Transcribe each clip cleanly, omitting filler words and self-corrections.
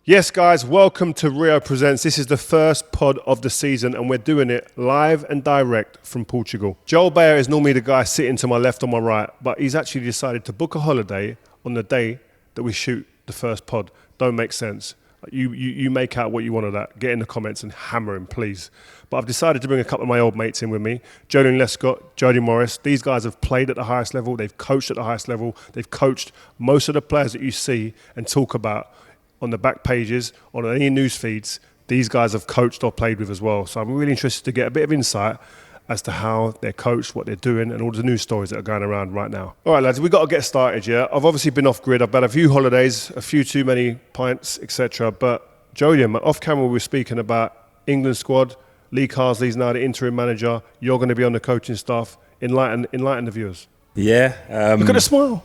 Yes, guys, welcome to Rio Presents. This is the first pod of the season and we're doing it live and direct from Portugal. Joel Beya is normally the guy sitting to my left or my right, but he's actually decided to book a holiday on the day that we shoot the first pod. Don't make sense. You make out what you want of that. Get in the comments and hammer him, please. But I've decided to bring a couple of my old mates in with me. Joleon Lescott, Jody Morris. These guys have played at the highest level. They've coached at the highest level. They've coached most of the players that you see and talk about on the back pages, on any news feeds. These guys have coached or played with as well. So I'm really interested to get a bit of insight as to how they're coached, what they're doing, and all the news stories that are going around right now. All right, lads, we've got to get started, yeah? I've obviously been off grid. I've had a few holidays, a few too many pints, etc. But Jodian, off camera we were speaking about England squad. Lee Carsley's now the interim manager. You're going to be on the coaching staff. Enlighten the viewers. Yeah. Look at the smile.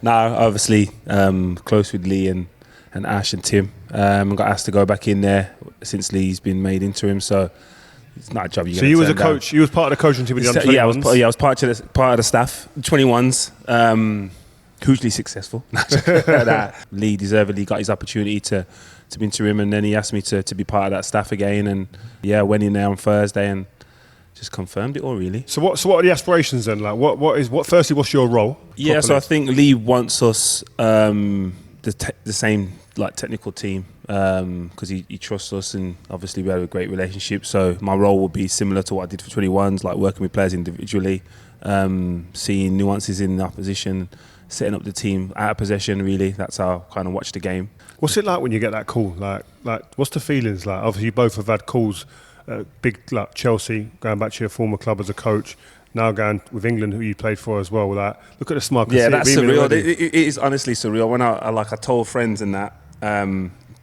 No, obviously close with Lee and Ash and Tim. Got asked to go back in there since Lee's been made interim, so it's not a job you get. So you was a coach. You was part of the coaching team with the under 21s. Yeah, I was part of the staff. 21s, hugely successful. Lee deservedly got his opportunity to be interim, and then he asked me to be part of that staff again. And yeah, went in there on Thursday and just confirmed it all, really. So what are the aspirations then? Like, firstly, what's your role? Yeah, properly? so I think Lee wants us the same like technical team because he trusts us, and obviously we have a great relationship. So my role will be similar to what I did for 21s, like working with players individually, seeing nuances in the opposition, setting up the team out of possession. Really, that's how I kind of watch the game. What's it like when you get that call? Like what's the feelings like? Obviously, you both have had calls. Big like Chelsea, going back to your former club as a coach, now going with England, who you played for as well. With that, look at the smile. Yeah, that's surreal. It is honestly surreal. When I told friends and that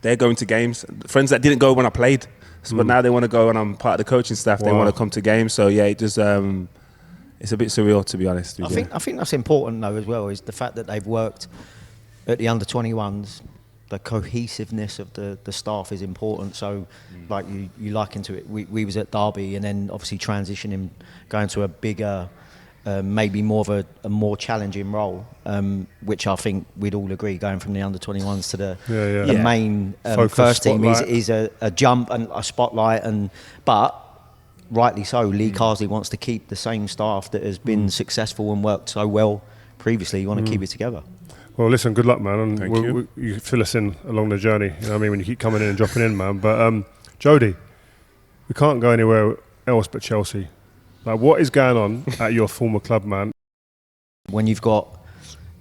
they're going to games. Friends that didn't go when I played, but now they want to go when I'm part of the coaching staff. Wow. They want to come to games. So yeah, it just it's a bit surreal, to be honest. I think that's important though as well, is the fact that they've worked at the under 21s. The cohesiveness of the staff is important. So, like you liken to it, we was at Derby, and then obviously transitioning, going to a bigger, maybe more of a more challenging role, which I think we'd all agree, going from the under 21s to the main first team is a jump and a spotlight. But rightly so, Lee Carsley wants to keep the same staff that has been successful and worked so well previously. You want to keep it together. Well, listen, good luck, man. And Thank you. You fill us in along the journey. You know what I mean? When you keep coming in and dropping in, man. But Jody, we can't go anywhere else but Chelsea. Like, what is going on at your former club, man? When you've got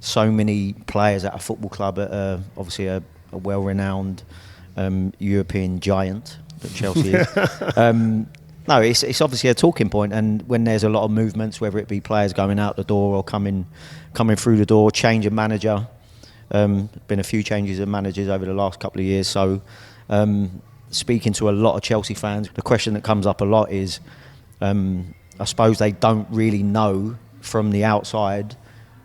so many players at a football club, at obviously a well-renowned European giant that Chelsea is. No, it's obviously a talking point, and when there's a lot of movements, whether it be players going out the door or coming through the door, change of manager. Been a few changes of managers over the last couple of years. So, speaking to a lot of Chelsea fans, the question that comes up a lot is, I suppose they don't really know from the outside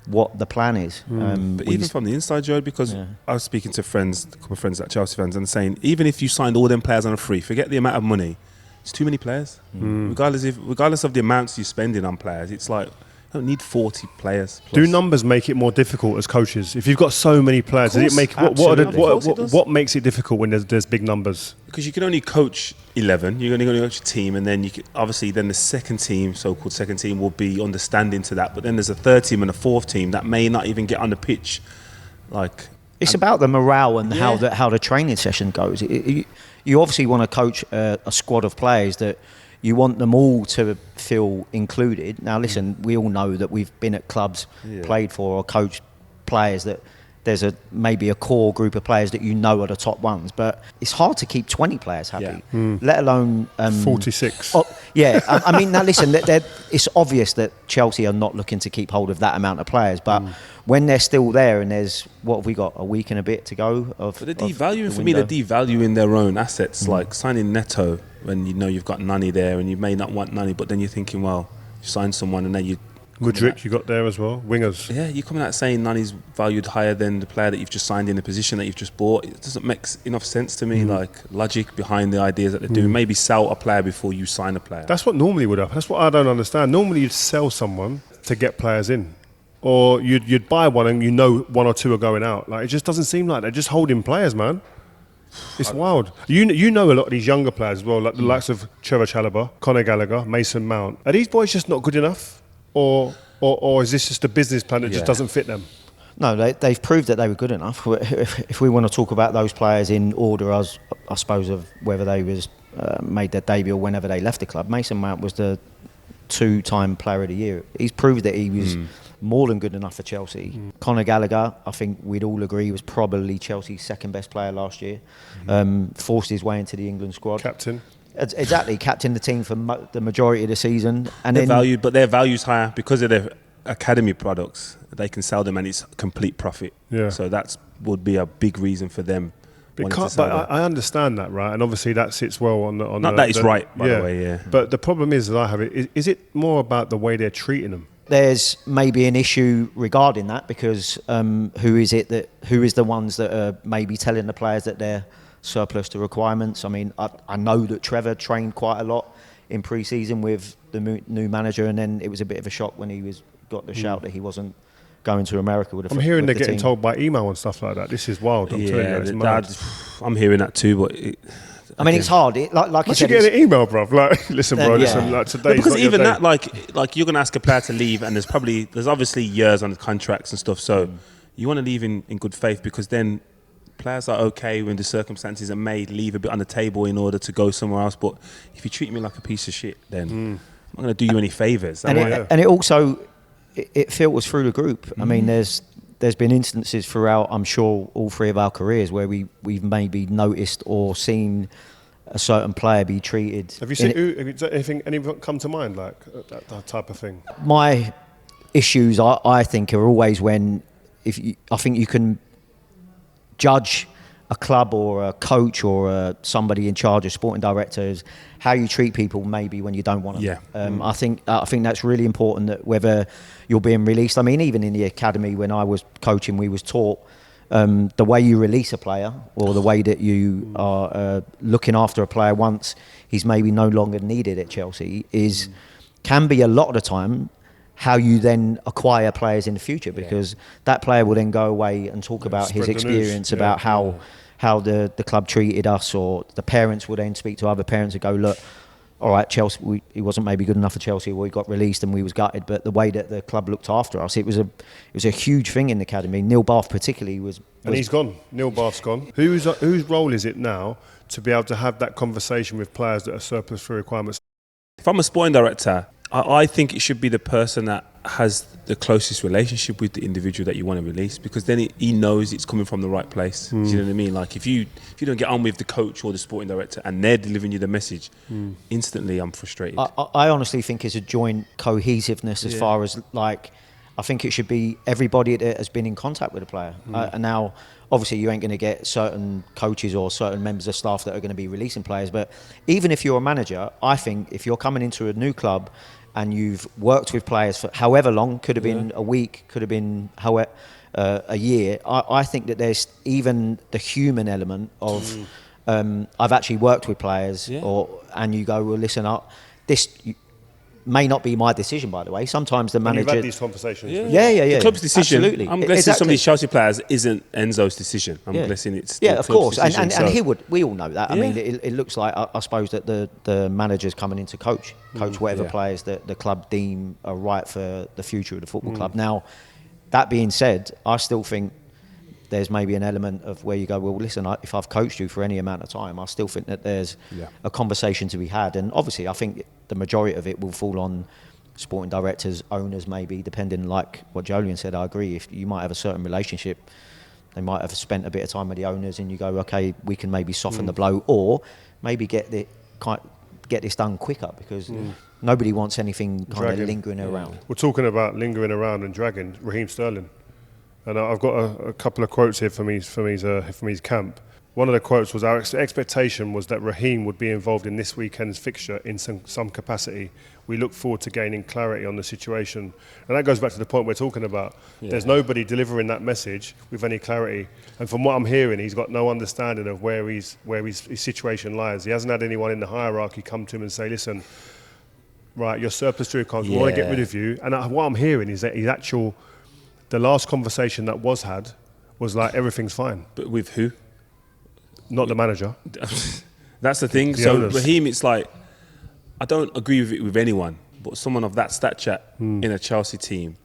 what the plan is. But even from the inside, Joe, because I was speaking to a couple of friends that Chelsea fans, and saying even if you signed all them players on a free, forget the amount of money. It's too many players. Regardless of the amounts you're spending on players, it's like, I don't need 40 players. Plus. Do numbers make it more difficult as coaches? If you've got so many players, does it make what makes it difficult when there's big numbers? Because you can only coach 11. You're only going to coach a team, and then obviously the second team, so-called second team, will be understanding to that. But then there's a third team and a fourth team that may not even get on the pitch. It's about the morale and how the training session goes. You obviously want to coach a squad of players that you want them all to feel included. Now, listen, we all know that we've been at clubs, played for or coached players that there's maybe a core group of players that you know are the top ones, but it's hard to keep 20 players happy, let alone 46. I mean, now listen, it's obvious that Chelsea are not looking to keep hold of that amount of players, but when they're still there and there's, what have we got, a week and a bit to go? But they're devaluing their own assets, like signing Neto when you know you've got Nani there and you may not want Nani, but then you're thinking, well, you sign someone and then you... Rodri, you got there as well, wingers. Yeah, you're coming out saying Nani's valued higher than the player that you've just signed in the position that you've just bought. It doesn't make enough sense to me, like logic behind the ideas that they're doing. Maybe sell a player before you sign a player. That's what normally would happen. That's what I don't understand. Normally you'd sell someone to get players in. or you'd buy one and you know one or two are going out. Like, it just doesn't seem like they're just holding players, man. It's wild. You know a lot of these younger players as well, like the likes of Trevor Chalobah, Conor Gallagher, Mason Mount. Are these boys just not good enough, or is this just a business plan that just doesn't fit them? No, they've proved that they were good enough. If we want to talk about those players in order, I suppose, of whether they was made their debut or whenever they left the club, Mason Mount was the 2-time Player of the Year. He's proved that he was more than good enough for Chelsea. Conor Gallagher, I think we'd all agree, was probably Chelsea's second best player last year. Forced his way into the England squad. Captain. Exactly, captained the team for the majority of the season. And their value's higher because of their academy products. They can sell them and it's complete profit. Yeah. So that would be a big reason for them. But I understand that, right? And obviously that sits well on the... Not that it's right, by the way, yeah. But the problem is that I have it, is it more about the way they're treating them? There's maybe an issue regarding that because who is the ones that are maybe telling the players that they're surplus to requirements? I mean, I know that Trevor trained quite a lot in pre-season with the new manager, and then it was a bit of a shock when he got the shout that he wasn't going to America with the I'm hearing with they're the getting team. told by email and stuff like that. This is wild. I'm telling you, it's mad. I'm hearing that too, but... I mean, it's hard. Like I I said, should get an email, bruv. Like, listen, bro. Listen, like today's because not your even day. that, like you're gonna ask a player to leave, and there's obviously years on the contracts and stuff. So you want to leave in good faith, because then players are okay when the circumstances are made, leave a bit on the table in order to go somewhere else. But if you treat me like a piece of shit, then I'm not gonna do you any favors. And it also it filters through the group. I mean, there's been instances throughout, I'm sure, all three of our careers where we've maybe noticed or seen a certain player be treated. Have you seen anything come to mind, like that type of thing? My issues, I think, are always when I think you can judge a club or a coach or somebody in charge, a sporting director, is how you treat people maybe when you don't want them. Yeah. I think that's really important, that whether you're being released. I mean, even in the academy when I was coaching, we was taught the way you release a player, or the way that you are looking after a player once he's maybe no longer needed at Chelsea can be a lot of the time how you then acquire players in the future, because that player will then go away and talk about his experience, about how the club treated us, or the parents will then speak to other parents and go, look, all right, Chelsea, he wasn't maybe good enough for Chelsea, or he got released and we was gutted, but the way that the club looked after us, it was a huge thing in the academy. Neil Bath particularly was... And he's gone. Neil Bath's gone. Whose role is it now to be able to have that conversation with players that are surplus for requirements? If I'm a sporting director, I think it should be the person that has the closest relationship with the individual that you want to release, because then he knows it's coming from the right place. Do you know what I mean? Like, if you don't get on with the coach or the sporting director and they're delivering you the message, instantly I'm frustrated. I honestly think it's a joint cohesiveness as far as, like, I think it should be everybody that has been in contact with a player. And now, obviously, you ain't going to get certain coaches or certain members of staff that are going to be releasing players. But even if you're a manager, I think if you're coming into a new club and you've worked with players for however long, could have been a week, could have been a year, I think that there's even the human element of I've actually worked with players, and you go, well, listen, this may not be my decision, by the way. Sometimes the manager... You've had these conversations. Yeah. The club's decision. Absolutely. I'm guessing some of these Chelsea players isn't Enzo's decision. I'm guessing it's the of club's course. decision, And he would. We all know that. I mean, it looks like, I suppose, that the manager's coming in to coach whatever players that the club deem are right for the future of the football club. Now, that being said, I still think there's maybe an element of where you go, well, listen, if I've coached you for any amount of time, I still think that there's a conversation to be had. And obviously, I think the majority of it will fall on sporting directors, owners, maybe, depending, like what Joleon said. I agree. If you might have a certain relationship, they might have spent a bit of time with the owners, and you go, okay, we can maybe soften the blow, or maybe get this done quicker, because nobody wants anything kind of lingering around. We're talking about lingering around and dragging. Raheem Sterling. And I've got a couple of quotes here from his camp. One of the quotes was, our expectation was that Raheem would be involved in this weekend's fixture in some capacity. We look forward to gaining clarity on the situation. And that goes back to the point we're talking about. There's nobody delivering that message with any clarity. And from what I'm hearing, he's got no understanding of where his situation lies. He hasn't had anyone in the hierarchy come to him and say, listen, right, you're surplus to requirements, we want to get rid of you. And what I'm hearing is that his actual the last conversation that was had was like everything's fine. But with who? Not the manager. That's the thing. The So owners. Raheem, it's like, I don't agree with it with anyone, but someone of that stature in a Chelsea team,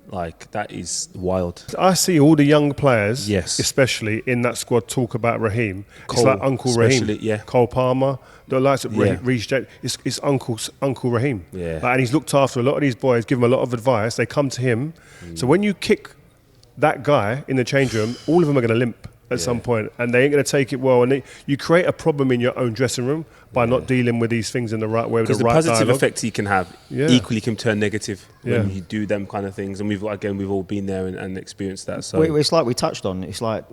like, that is wild. I see all the young players, Yes. especially in that squad, talk about Raheem. It's Cole, like Uncle Raheem. especially, yeah. Cole Palmer, the likes of Yeah. Reece James. It's Uncle Raheem. Yeah. Like, and he's looked after a lot of these boys, give them a lot of advice. They come to him. So when you kick that guy in the change room, all of them are going to limp at some point, and they ain't going to take it well. And you create a problem in your own dressing room by not dealing with these things in the right way. Because the right positive dialogue. effects he can have equally can turn negative when you do them kind of things. And we've all been there and experienced that. So Well, it's like we touched on. It's like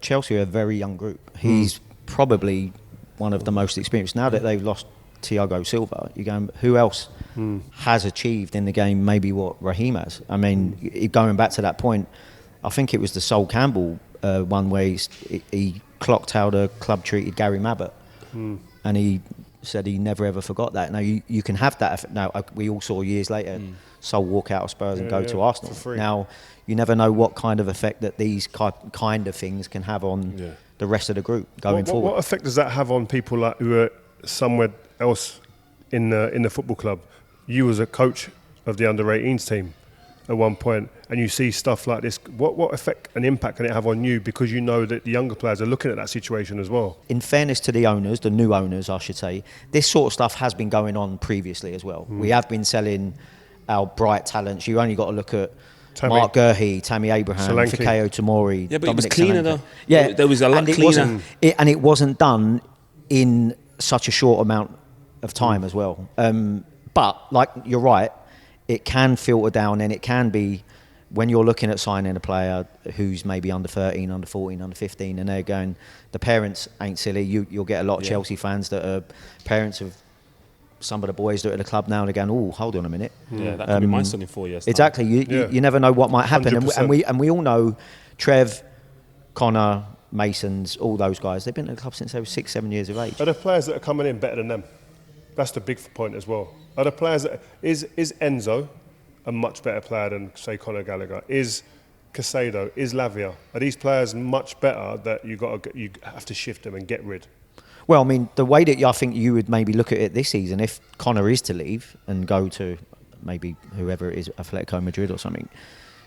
Chelsea are a very young group. He's probably one of the most experienced. Now that they've lost Thiago Silva, you're going, who else has achieved in the game maybe what Raheem has? I mean, going back to that point, I think it was the Sol Campbell one where he clocked how the club treated Gary Mabbott. And he said he never ever forgot that. Now you can have that. Now we all saw years later Sol walk out of Spurs and go to Arsenal. for free. Now you never know what kind of effect that these kind of things can have on the rest of the group going forward. What effect does that have on people like who are somewhere else in the football club? You was a coach of the under-18s team at one point, and you see stuff like this. What effect and impact can it have on you, because you know that the younger players are looking at that situation as well? In fairness to the owners, the new owners, I should say, this sort of stuff has been going on previously as well. We have been selling our bright talents. You only got to look at Mark Gurhey, Tammy Abraham, Solanke. Fikayo Tomori. yeah, but it was Dominic cleaner Solanke. though. Yeah, There was a lot and cleaner. It wasn't done in such a short amount of time as well. But like you're right, it can filter down, and it can be when you're looking at signing a player who's maybe under 13, under 14, under 15, and they're going, the parents ain't silly. You'll get a lot of Chelsea fans that are parents of some of the boys that are at the club now, and they're going, oh, hold on a minute. Yeah, that could be my son in 4 years. time. Exactly. You never know what might happen. 100%. And we all know Trev, Connor, Masons, all those guys, they've been at the club since they were 6, 7 years of age. Are the players that are coming in better than them? That's the big point as well. Are the players that is Enzo a much better player than, say, Conor Gallagher? Is Caicedo? Is Lavia? Are these players much better that you have to shift them and get rid? Well, I mean, the way that I think you would maybe look at it this season, if Connor is to leave and go to maybe whoever it is, Atletico Madrid or something,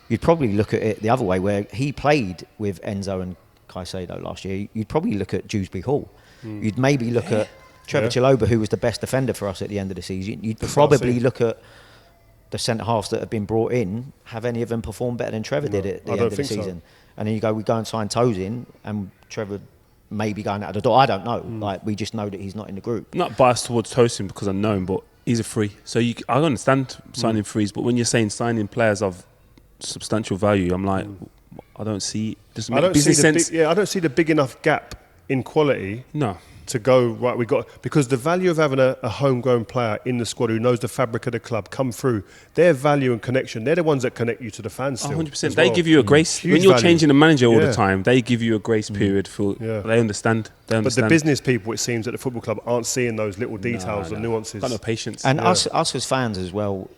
you'd probably look at it the other way, where he played with Enzo and Caicedo last year. You'd probably look at Dewsbury Hall. You'd maybe look at Trevor Chalobah, who was the best defender for us at the end of the season. You'd probably look at the centre-halves that have been brought in. Have any of them performed better than Trevor did at the end of the season? And then we go and sign Tosin, and Trevor maybe going out of the door. I don't know. Like, we just know that he's not in the group. Not biased towards Tosin because I know him, but he's a free. So I understand signing frees, but when you're saying signing players of substantial value, I'm like, I don't see. Doesn't make business sense. I don't see the big enough gap in quality. No. To go right, because the value of having a homegrown player in the squad who knows the fabric of the club come through, their value and connection, they're the ones that connect you to the fans still. 100%. They give you a grace. Huge When you're value. changing the manager all the time, they give you a grace period for. Yeah. They understand. But the business people, it seems, at the football club aren't seeing those little details and nuances. Got no patience. And us as fans as well,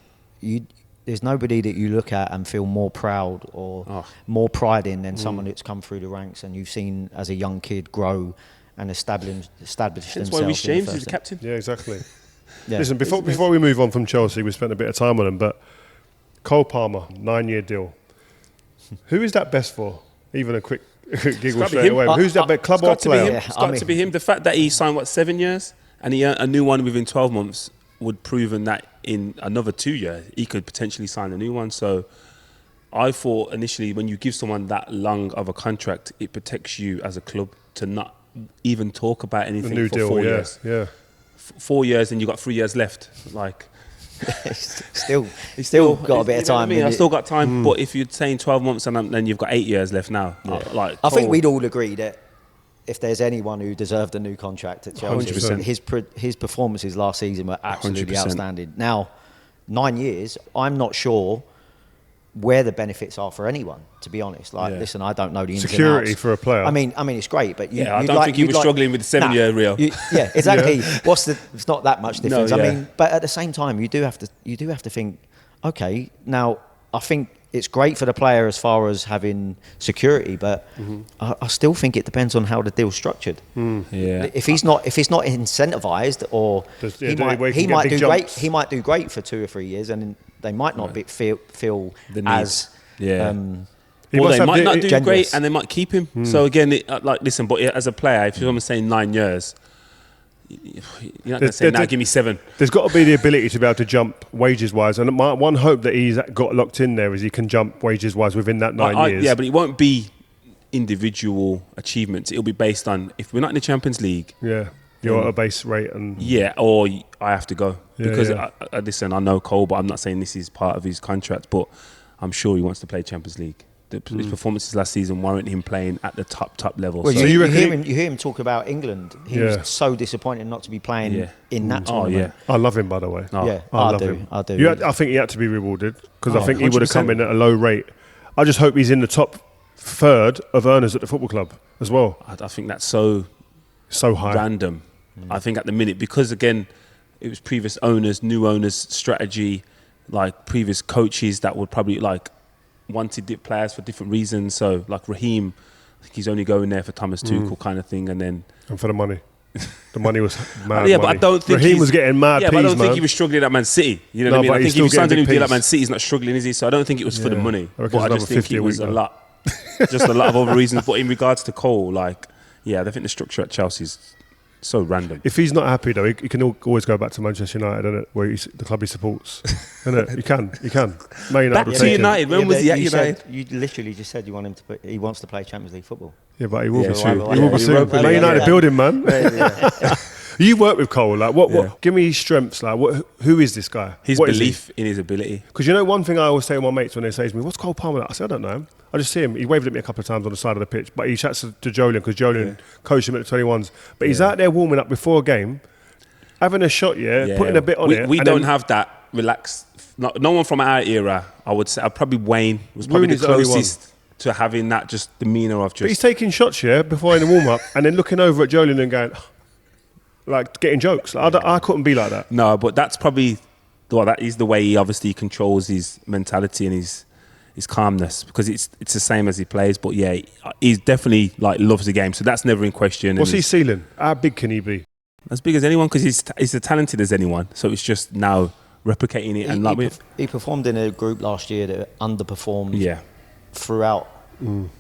there's nobody that you look at and feel more proud or more pride in than someone that's come through the ranks and you've seen as a young kid grow and establish themselves. That's why Reece James is the captain. Yeah, exactly. Yeah. Listen, before we move on from Chelsea, we spent a bit of time on him, but Cole Palmer, 9-year deal. Who is that best for? Even a quick giggle straight away. Who's that best, club or player? It's got to be him. The fact that he signed, 7 years? And he earned a new one within 12 months would proven that in another 2 years, he could potentially sign a new one. So I thought initially when you give someone that long of a contract, it protects you as a club to not even talk about anything The new for deal, 4 years. Yeah. 4 years and you got 3 years left. Like, still got a bit of time. I still got time, but if you're saying 12 months and then you've got 8 years left now, I think we'd all agree that if there's anyone who deserved a new contract at Chelsea, 100%. his performances last season were absolutely 100%. outstanding. Now, 9 years, I'm not sure where the benefits are for anyone, to be honest. Listen, I don't know the ins and outs. Security for a player. I mean, it's great, but I don't think he was struggling with the 7-year Rio. Yeah, exactly. It's not that much difference. No, I mean, but at the same time, you do have to think. Okay, now I think it's great for the player as far as having security, but I still think it depends on how the deal's structured. Yeah. If he's not incentivized, or he might do great for 2 or 3 years, and they might not feel the need. as Or they might not do generous. great, and they might keep him. So again, listen, but as a player, if someone's saying 9 years, you're not going to say, give me 7. There's got to be the ability to be able to jump wages-wise. And my one hope that he's got locked in there is he can jump wages-wise within that 9 years. Yeah, but it won't be individual achievements. It'll be based on, if we're not in the Champions League... Yeah, you're at a base rate and... Yeah, or I have to go. Yeah, because, yeah. Listen, I know Cole, but I'm not saying this is part of his contract, but I'm sure he wants to play Champions League. His performances last season warrant him playing at the top level. Well, so you hear him talk about England. He was so disappointed not to be playing in that tournament. I love him, by the way. Yeah, I do. I think he had to be rewarded because I think he would have come in at a low rate. I just hope he's in the top third of earners at the football club as well. I think that's so high, random. I think at the minute, because again, it was previous owners, new owners' strategy, like previous coaches that would probably wanted players for different reasons. So like Raheem, I think he's only going there for Thomas Tuchel kind of thing, and for the money. The money was mad. But I don't think Raheem was getting mad. Yeah, but I don't think he was struggling at Man City. You know what I mean? I think if he signed a new deal at Man City, he's not struggling, is he? So I don't think it was for the money. But I just think it was a lot of other reasons. But in regards to Cole, I think the structure at Chelsea is so random. If he's not happy though, he can always go back to Manchester United, isn't it? Where the club he supports, isn't it? You can. Man United. Back to United. When was he at United? You literally just said you want him to. He wants to play Champions League football. Yeah, but he will be soon. He will be soon. Man United building, man. You work with Cole. What? Give me his strengths. Who is this guy? His belief in his ability. Because one thing I always say to my mates when they say to me, "What's Cole Palmer like?" I say, "I don't know him. I just see him. He waved at me a couple of times on the side of the pitch, but he chats to Joleon because Joleon coached him at the 21s. But he's out there warming up before a game, having a shot, putting a bit on it. We don't have that relaxed. No one from our era, I would say. Probably Wayne was probably Rooney's the closest to having that just demeanour of just. But he's taking shots before in the warm up, and then looking over at Joleon and going, getting jokes. I couldn't be like that. No, but that's probably that is the way he obviously controls his mentality and his calmness, because it's the same as he plays. But yeah, he's definitely loves the game, so that's never in question. What's his ceiling? How big can he be? As big as anyone, because he's as talented as anyone. So it's just now replicating it. He performed in a group last year that underperformed throughout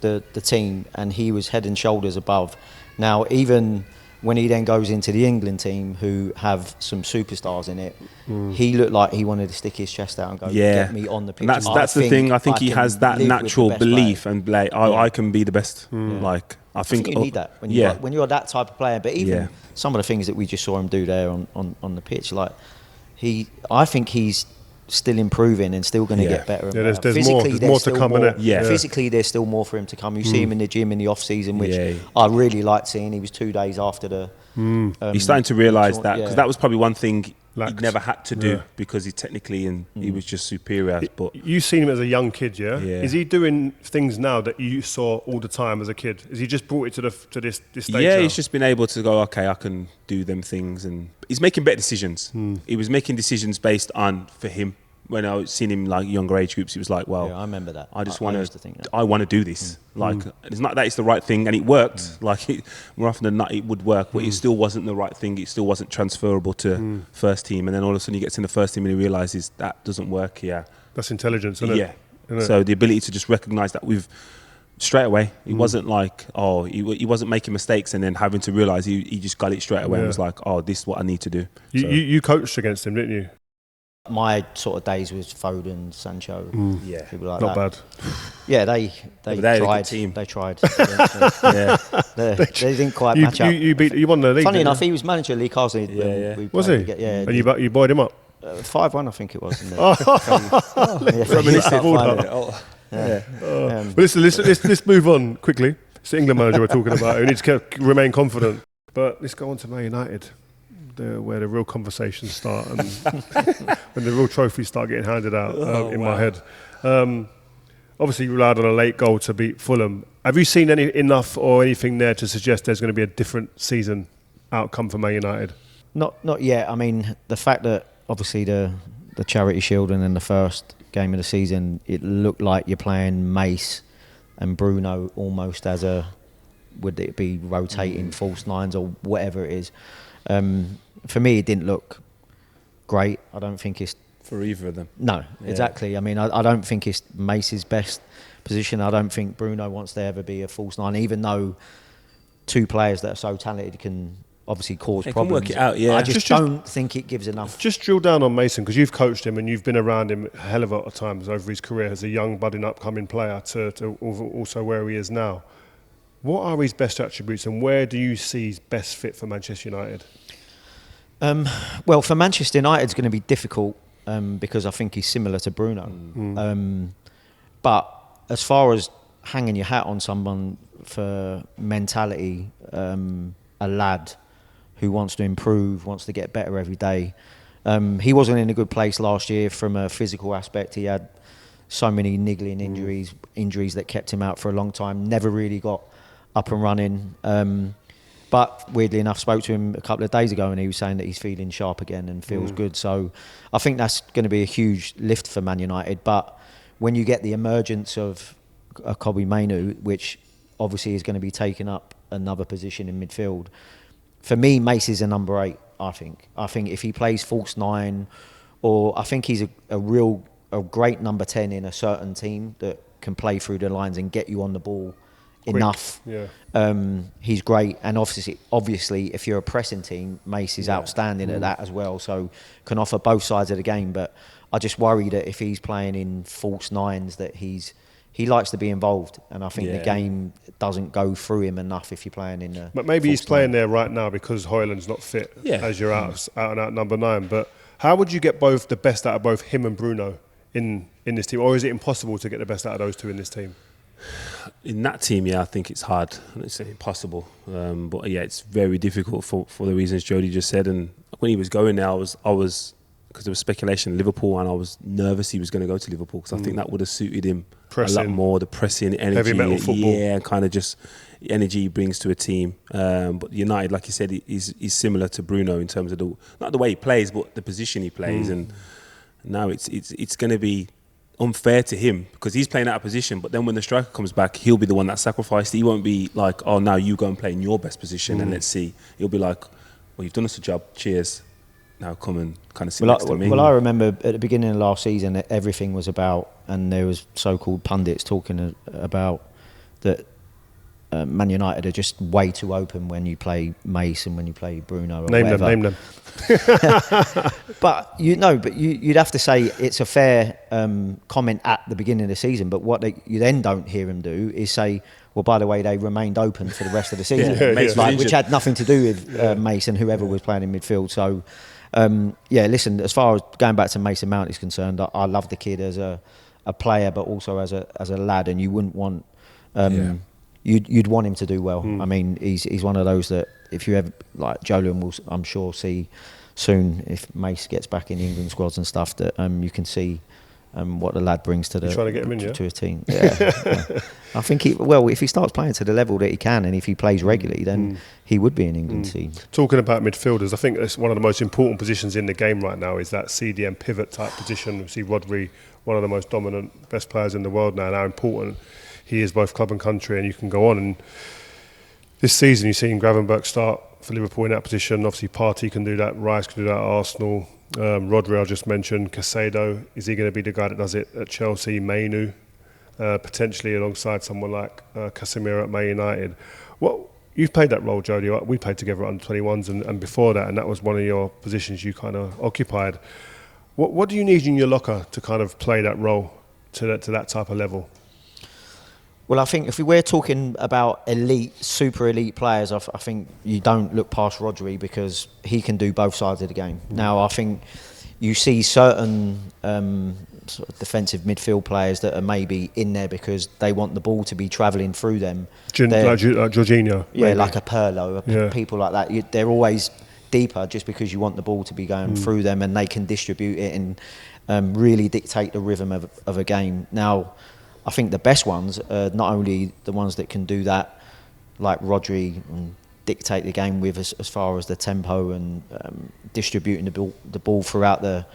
the team, and he was head and shoulders above. Now, even when he then goes into the England team, who have some superstars in it, he looked like he wanted to stick his chest out and go, get me on the pitch. And that's the thing. I think he has that natural belief and I can be the best. I think you need that when you're that type of player. But even some of the things that we just saw him do there on the pitch, I think he's still improving and still going to get better and better. There's more to come, innit? Physically, there's still more for him to come. You see him in the gym in the off season, which I really liked seeing. He was 2 days after the. He's starting to realise that, because that was probably one thing he'd never had to do because he's technically and he was just superior. But you've seen him as a young kid, yeah? Is he doing things now that you saw all the time as a kid? Has he just brought it to this stage? Yeah, now? he's just been able to go, okay, I can do them things, and he's making better decisions. He was making decisions based on, for him, when I was seeing him younger age groups, he was like, well, I remember that. I want to do this. It's not that it's the right thing, and it worked. More often than not, it would work, but it still wasn't the right thing. It still wasn't transferable to first team. And then all of a sudden, he gets in the first team and he realizes that doesn't work here. That's intelligence, isn't it? Yeah. Isn't it? So the ability to just recognize that straight away. He wasn't he wasn't making mistakes and then having to realize he just got it straight away and was like, this is what I need to do. You coached against him, didn't you? My sort of days was Foden, Sancho, people like not that. bad. Yeah, they tried. Team. They tried. They didn't quite match up. You won the league. Funny enough, he was manager of Lee Castle. Was he? And you buoyed him up. 5-1, I think it was. Let's move on quickly. It's the England manager we're talking about. Who needs to remain confident. But let's go on to Man United. Where the real conversations start and when the real trophies start getting handed out my head. Obviously, you relied on a late goal to beat Fulham. Have you seen enough or anything there to suggest there's going to be a different season outcome for Man United? Not yet. I mean, the fact that obviously the Charity Shield and then the first game of the season, it looked like you're playing Mace and Bruno almost as a, would it be rotating false nines or whatever it is. For me, it didn't look great. I don't think it's... For either of them. No, exactly. I mean, I don't think it's Mace's best position. I don't think Bruno wants to ever be a false nine, even though two players that are so talented can obviously cause problems. Can work it out, yeah. I just don't think it gives enough. Just drill down on Mason, because you've coached him and you've been around him a hell of a lot of times over his career as a young, budding, upcoming player to also where he is now. What are his best attributes and where do you see his best fit for Manchester United? Well, for Manchester United, it's going to be difficult because I think he's similar to Bruno. But as far as hanging your hat on someone for mentality, a lad who wants to improve, wants to get better every day. He wasn't in a good place last year from a physical aspect. He had so many niggling injuries that kept him out for a long time, never really got up and running. But weirdly enough, spoke to him a couple of days ago and he was saying that he's feeling sharp again and feels good. So I think that's going to be a huge lift for Man United. But when you get the emergence of Kobbie Mainoo, which obviously is going to be taking up another position in midfield, for me, Mace is a number 8, I think. I think if he plays false 9, or I think he's a great number 10 in a certain team that can play through the lines and get you on the ball quick enough. Yeah. He's great. And obviously, if you're a pressing team, Mace is outstanding at that as well. So can offer both sides of the game. But I just worry that if he's playing in false 9s, that he likes to be involved, and I think the game doesn't go through him enough if you're playing in the... But maybe he's playing there right now because Højlund's not fit as you're out and out number 9. But how would you get the best out of both him and Bruno in this team? Or is it impossible to get the best out of those two in this team? In that team, I think it's hard. I don't say impossible. But it's very difficult for the reasons Jody just said. And when he was going there, I was because there was speculation in Liverpool, and I was nervous he was going to go to Liverpool because I think that would have suited him a lot more. The pressing energy, heavy metal football, kind of just the energy he brings to a team. But United, like you said, he's similar to Bruno in terms of not the way he plays, but the position he plays. And now it's going to be unfair to him because he's playing out of position. But then when the striker comes back, he'll be the one that's sacrificed. He won't be like, oh, now you go and play in your best position and let's see. He'll be like, well, you've done us a job. Cheers. Now come and kind of sit next to me. Well, I remember at the beginning of last season, everything was about, and there was so-called pundits talking about that Man United are just way too open when you play Mace and when you play Bruno. Or name whatever. them. But you'd have to say it's a fair comment at the beginning of the season. But what you then don't hear him do is say, well, by the way, they remained open for the rest of the season, which had nothing to do with Mace and whoever was playing in midfield. So. Listen, as far as going back to Mason Mount is concerned, I love the kid as a player, but also as a lad, and you wouldn't want you'd want him to do well. I mean, he's one of those that if you ever, like Joleon will, I'm sure, see soon if Mace gets back in the England squads and stuff, that you can see what the lad brings to trying to get him in, to a team. I think if he starts playing to the level that he can, and if he plays regularly, then he would be an England team. Talking about midfielders, I think that's one of the most important positions in the game right now is that CDM pivot type position. We see Rodri, one of the most dominant, best players in the world now, and how important he is both club and country, and you can go on. And this season you've seen Gravenberch start for Liverpool in that position. Obviously Partey can do that, Rice can do that at Arsenal. Rodri, I just mentioned. Caicedo, is he going to be the guy that does it at Chelsea? Mainoo, potentially alongside someone like Casemiro at Man United. You've played that role, Jody. We played together at under-21s and before that, and that was one of your positions you kind of occupied. What do you need in your locker to kind of play that role to that type of level? Well, I think if we're talking about elite, super elite players, I think you don't look past Rodri because he can do both sides of the game. Now, I think you see certain sort of defensive midfield players that are maybe in there because they want the ball to be travelling through them. Like Jorginho. Yeah, maybe. Like a Pirlo, people like that. They're always deeper just because you want the ball to be going through them and they can distribute it and really dictate the rhythm of a game. Now, I think the best ones are not only the ones that can do that, like Rodri, and dictate the game with as far as the tempo and distributing the ball throughout the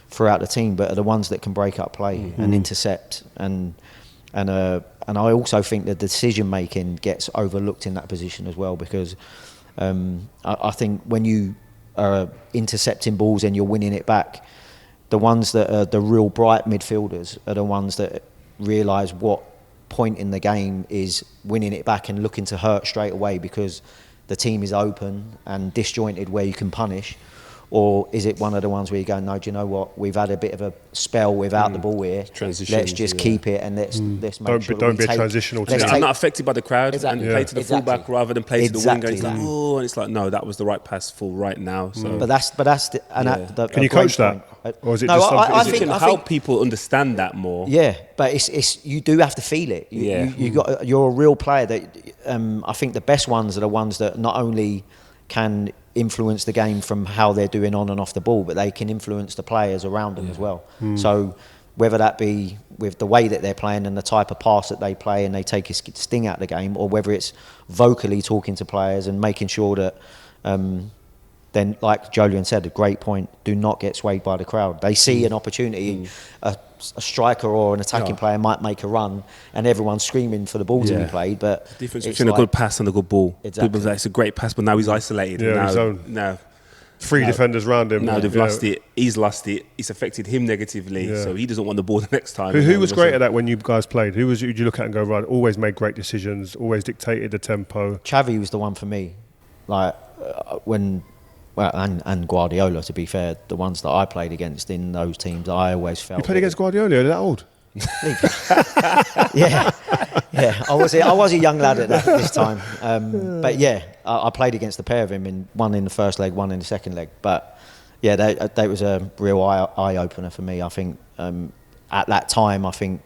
throughout the team, but are the ones that can break up play and intercept. And I also think the decision making gets overlooked in that position as well, because I think when you are intercepting balls and you're winning it back, the ones that are the real bright midfielders are the ones that realise what point in the game is winning it back and looking to hurt straight away because the team is open and disjointed where you can punish. Or is it one of the ones where you go, no, do you know what? We've had a bit of a spell without the ball here. Let's just keep it and let's make sure don't be a transitional team. I'm not affected by the crowd and play to the fullback rather than play to the winger. It's like, and it's like, no, that was the right pass for right now. So. But that's Can you coach that? Or is it just something? I think help people understand that more. Yeah, but it's you do have to feel it. You're a real player. That I think the best ones are the ones that not only can influence the game from how they're doing on and off the ball, but they can influence the players around them as well. So whether that be with the way that they're playing and the type of pass that they play and they take a sting out of the game, or whether it's vocally talking to players and making sure that then, like Joleon said, a great point, do not get swayed by the crowd. They see an opportunity, a striker or an attacking player might make a run and everyone's screaming for the ball to be played. But the difference between a good pass and a good ball. Exactly. People say it's a great pass, but now he's isolated. Now, three defenders round him. Now they've lost it. He's lost it. It's affected him negatively, so he doesn't want the ball the next time. Who was great at that when you guys played? Who did you look at and go, right, always made great decisions, always dictated the tempo? Xavi was the one for me. Like and Guardiola, to be fair, the ones that I played against in those teams, I always felt... You played against Guardiola? Are you that old? yeah. I was a young lad at this time. But yeah, I played against the pair of them, one in the first leg, one in the second leg. But yeah, that was a real eye-opener for me. I think at that time, I think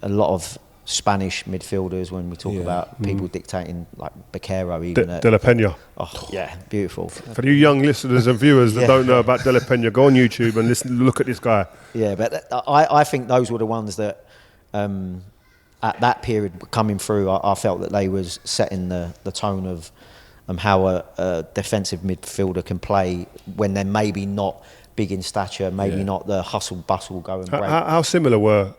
a lot of Spanish midfielders, when we talk about people dictating, like Becerra, even De La Peña. Oh yeah, beautiful. For you young listeners and viewers that don't know about De La Peña, go on YouTube and look at this guy. Yeah, but I think those were the ones that at that period coming through, I felt that they was setting the tone of how a defensive midfielder can play when they're maybe not big in stature, maybe not the hustle bustle go and break. How similar were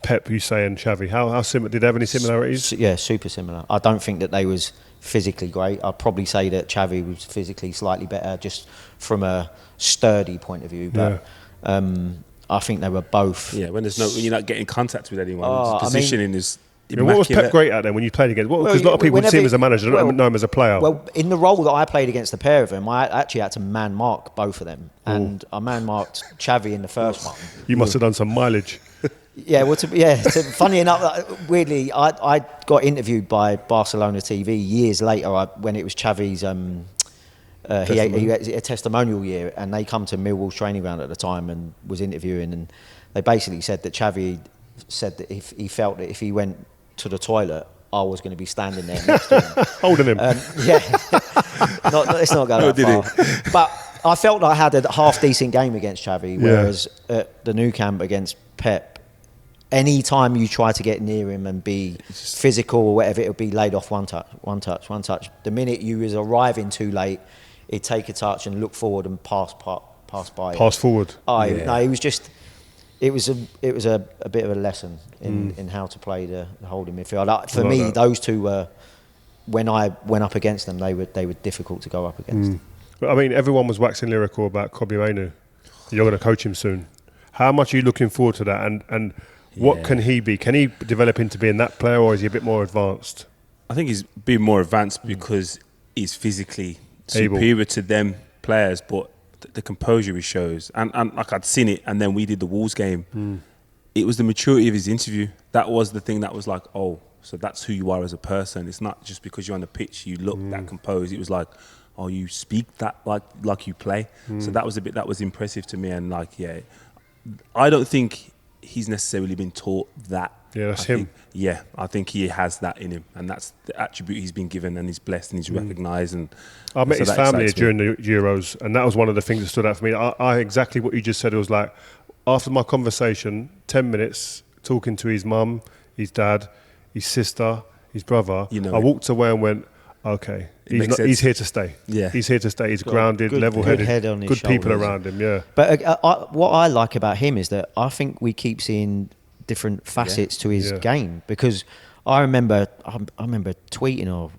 Pep, you say, and Xavi? How similar? Did they have any similarities? Yeah, super similar. I don't think that they was physically great. I'd probably say that Xavi was physically slightly better, just from a sturdy point of view. But I think they were both. Yeah, when you're not getting contact with anyone, positioning is. What was Pep great at then when you played against? Because a lot of people see him as a manager, don't know him as a player. Well, in the role that I played against the pair of them, I actually had to man mark both of them, and I man marked Xavi in the first one. You must have done some mileage. Yeah, funny enough, weirdly, I got interviewed by Barcelona TV years later when it was Xavi's he had a testimonial year, and they come to Millwall's training ground at the time and was interviewing, and they basically said that Xavi said that if he felt that if he went to the toilet, I was going to be standing there next to him. Holding him. Let's not go that far. But I felt like I had a half-decent game against Xavi, whereas at the Nou Camp against Pep, any time you try to get near him and be physical or whatever, it would be laid off one touch. The minute you was arriving too late, he'd take a touch and look forward and pass by. Pass forward. No, it was just... It was a bit of a lesson in how to play the holding midfield. For me, those two were, when I went up against them, they were difficult to go up against. But I mean, everyone was waxing lyrical about Kobbie Mainoo. You're going to coach him soon. How much are you looking forward to that? And what can he be? Can he develop into being that player, or is he a bit more advanced? I think he's been more advanced because he's physically superior to them players, but the composure he shows, and like I'd seen it, and then we did the Wolves game. It was the maturity of his interview. That was the thing that was like, oh, so that's who you are as a person. It's not just because you're on the pitch you look that composed. It was like, oh, you speak that like you play. So that was a bit that was impressive to me. And I don't think he's necessarily been taught that. Yeah, that's him. I think he has that in him, and that's the attribute he's been given, and he's blessed, and he's recognised. And I met his family during the Euros, and that was one of the things that stood out for me. I exactly what you just said. It was like, after my conversation, 10 minutes talking to his mum, his dad, his sister, his brother, I walked away and went, Okay. makes sense. He's here to stay. Yeah. He's here to stay. He's Got grounded, good level-headed, head on his good people shoulders. around him, yeah. But what I like about him is that I think we keep seeing different facets to his game, because I remember tweeting or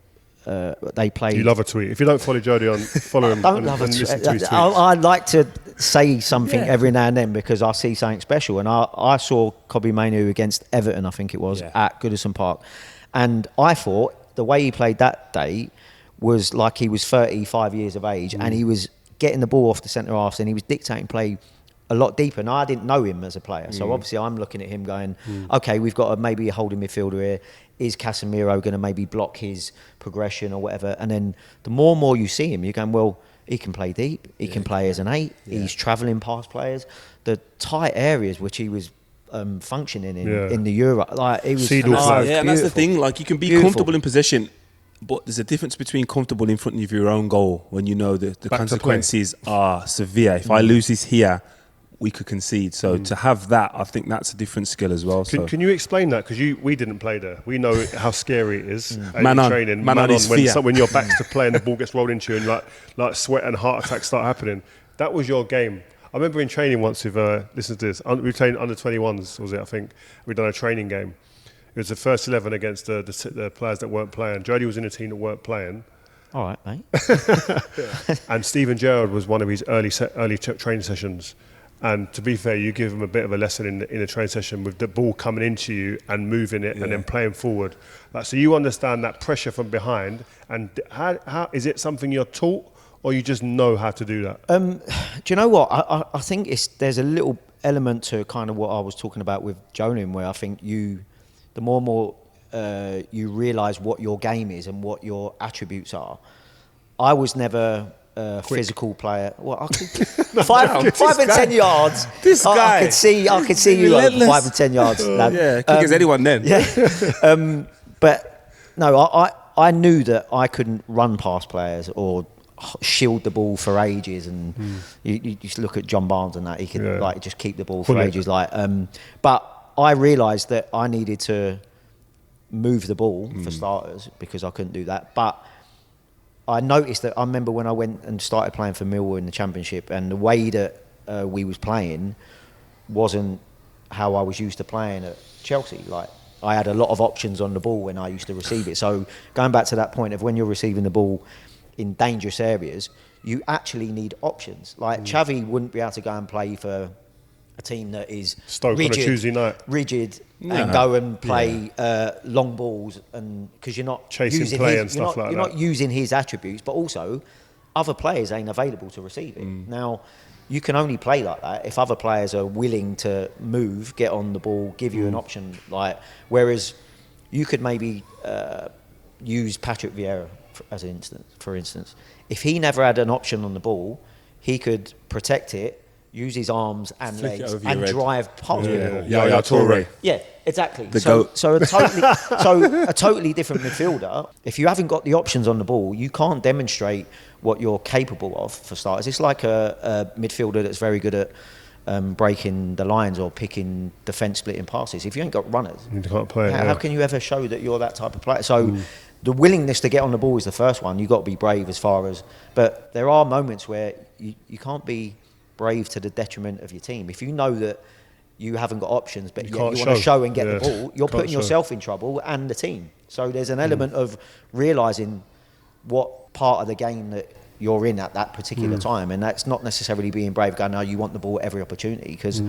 they played. You love a tweet. If you don't follow Jody follow him Don't and love a listen tweet. to his tweets. I like to say something every now and then because I see something special. And I saw Kobbie Mainoo against Everton, I think it was, at Goodison Park. And I thought the way he played that day was like he was 35 years of age and he was getting the ball off the centre half and he was dictating play a lot deeper. Now, I didn't know him as a player. So obviously I'm looking at him going, okay, we've got maybe a holding midfielder here. Is Casemiro going to maybe block his progression or whatever? And then the more and more you see him, you're going, well, he can play deep. He can play as an 8. He's travelling past players. The tight areas which he was functioning in the Euro, like it was. And that's the thing. Like you can be comfortable in possession, but there's a difference between comfortable in front of your own goal when you know the consequences are severe. If I lose this here, we could concede. So to have that, I think that's a different skill as well. Can you explain that? Because we didn't play there. We know how scary it is. Man on. Training. Man on is fear. When your back's to play and the ball gets rolled into you and like sweat and heart attacks start happening. That was your game. I remember in training once with, listen to this, we trained under 21s, was it, I think. We'd done a training game. It was the first 11 against the players that weren't playing. Jody was in a team that weren't playing. All right, mate. And Steven Gerrard was one of his early training sessions. And to be fair, you give him a bit of a lesson in a training session with the ball coming into you and moving it and then playing forward. Like, so you understand that pressure from behind. And how is it something you're taught or you just know how to do that? Do you know what? I think there's a little element to kind of what I was talking about with Joleon, where I think the more and more you realise what your game is and what your attributes are. I was never a physical player. Well, I could, 5 and 10 yards. This guy. I could see you like 5 and 10 yards. Yeah, quick as anyone then. Yeah. But no, I knew that I couldn't run past players or shield the ball for ages. And you just look at John Barnes and that, he could like just keep the ball for ages. But I realised that I needed to move the ball for starters because I couldn't do that. But I noticed that I remember when I went and started playing for Millwall in the Championship, and the way that we was playing wasn't how I was used to playing at Chelsea. Like, I had a lot of options on the ball when I used to receive it. So going back to that point of when you're receiving the ball in dangerous areas, you actually need options. Like Xavi wouldn't be able to go and play for a team that is Stoke on a Tuesday night. Rigid and go and play long balls, and because you're not chasing using play his, and stuff like that. You're not using his attributes, but also other players ain't available to receive it. Now, you can only play like that if other players are willing to move, get on the ball, give you an option. Like, whereas you could maybe use Patrick Vieira for instance. If he never had an option on the ball, he could protect it, use his arms and legs and drive past people. Yaya Toure. Yeah, exactly. GOAT. So a totally different midfielder. If you haven't got the options on the ball, you can't demonstrate what you're capable of, for starters. It's like a midfielder that's very good at breaking the lines or picking defence splitting passes. If you ain't got runners, You can't play it. how can you ever show that you're that type of player? So the willingness to get on the ball is the first one. You've got to be brave but there are moments where you can't be brave to the detriment of your team. If you know that you haven't got options, but you want to show and get the ball, you're putting yourself in trouble and the team. So there's an element of realising what part of the game that you're in at that particular time, and that's not necessarily being brave, going, no, you want the ball at every opportunity, because